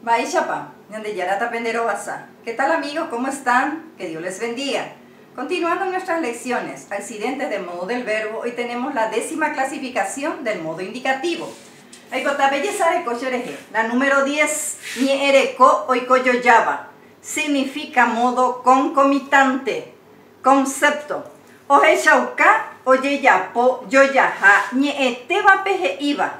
Baishapa, Yandeyarata Pendero Basa. ¿Qué tal amigos? ¿Cómo están? Que Dios les bendiga. Continuando nuestras lecciones, accidentes de modo del verbo, hoy tenemos la 10ª clasificación del modo indicativo. La número 10, Ñereko oikoyoyaba, significa modo concomitante, concepto. Ojeshauka oyeyapo yoyaha ñeeteba pejeiba,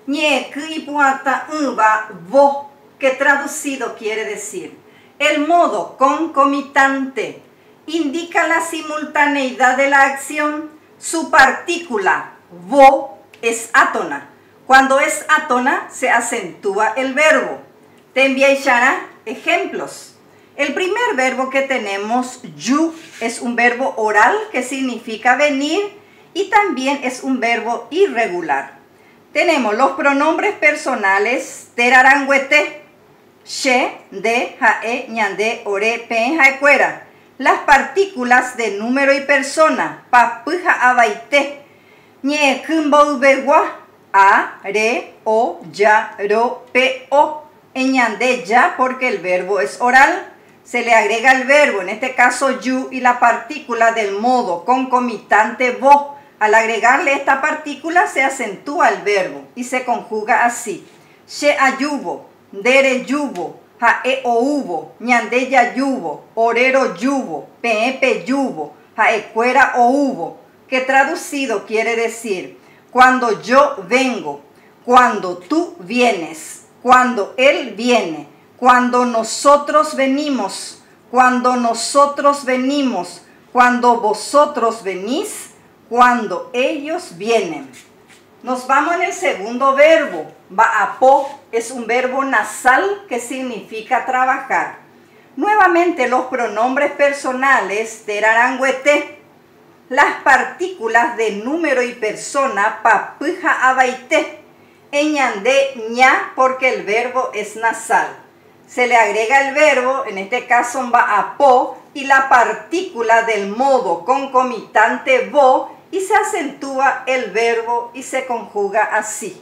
ñeekuipuata uba vo, que traducido quiere decir el modo concomitante. Indica la simultaneidad de la acción. Su partícula, vo, es átona. Cuando es átona, se acentúa el verbo. Te enviará ejemplos. El primer verbo que tenemos, yu, es un verbo oral que significa venir y también es un verbo irregular. Tenemos los pronombres personales, terarangüete, she, de, jae, ñande, ore, pen, jaecuera. Las partículas de número y persona, papuja, abaite, ñe, kumboubegua, a, re, o, ya, ro, pe, o. En ñande, ya, porque el verbo es oral, se le agrega el verbo, en este caso yu, y la partícula del modo concomitante vo. Al agregarle esta partícula se acentúa el verbo y se conjuga así. She ayubo, dere yubo, jae oubo, ñande yayubo, orero yubo, peepe yubo, jaecuera oubo, que traducido quiere decir cuando yo vengo, cuando tú vienes, cuando él viene, cuando nosotros venimos, cuando nosotros venimos, cuando vosotros venís, cuando ellos vienen. Nos vamos en el segundo verbo. Baapo es un verbo nasal que significa trabajar. Nuevamente los pronombres personales, terarangüete. Las partículas de número y persona, papuja, abaite. Eñande, ña, porque el verbo es nasal. Se le agrega el verbo, en este caso baapo, y la partícula del modo concomitante vo, y se acentúa el verbo y se conjuga así.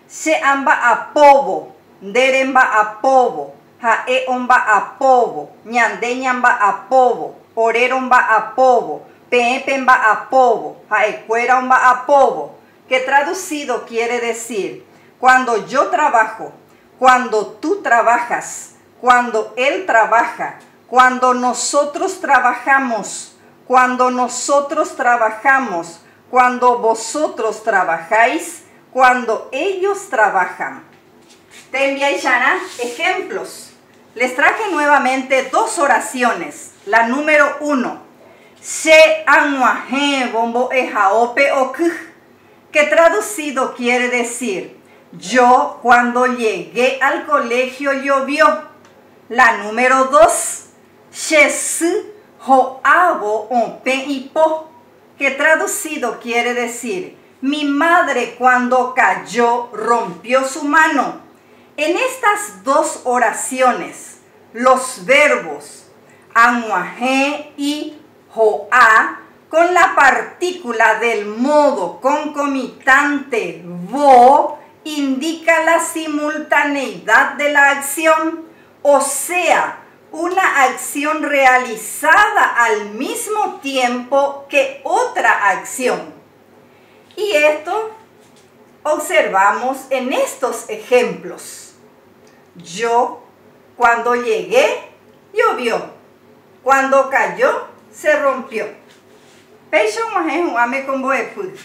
Se amba apobo, deremba apobo, jaeomba apobo, ñandeñamba apobo, oreromba apobo, peepemba apobo, jaecueromba apobo, que traducido quiere decir cuando yo trabajo, cuando tú trabajas, cuando él trabaja, cuando nosotros trabajamos, cuando nosotros trabajamos, cuando vosotros trabajáis, cuando ellos trabajan. Te enviarán ejemplos. Les traje nuevamente dos oraciones. La número 1, se anuaje bombo ejaope okuj, que traducido quiere decir yo cuando llegué al colegio llovió. La número 2, she joabo on pen y po, que traducido quiere decir mi madre cuando cayó rompió su mano. En estas dos oraciones, los verbos anuaje y joa, con la partícula del modo concomitante vo, indica la simultaneidad de la acción, o sea, una acción realizada al mismo tiempo que otra acción. Y esto observamos en estos ejemplos. Yo, cuando llegué, llovió. Cuando cayó, se rompió.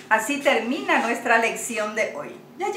Así termina nuestra lección de hoy. Ya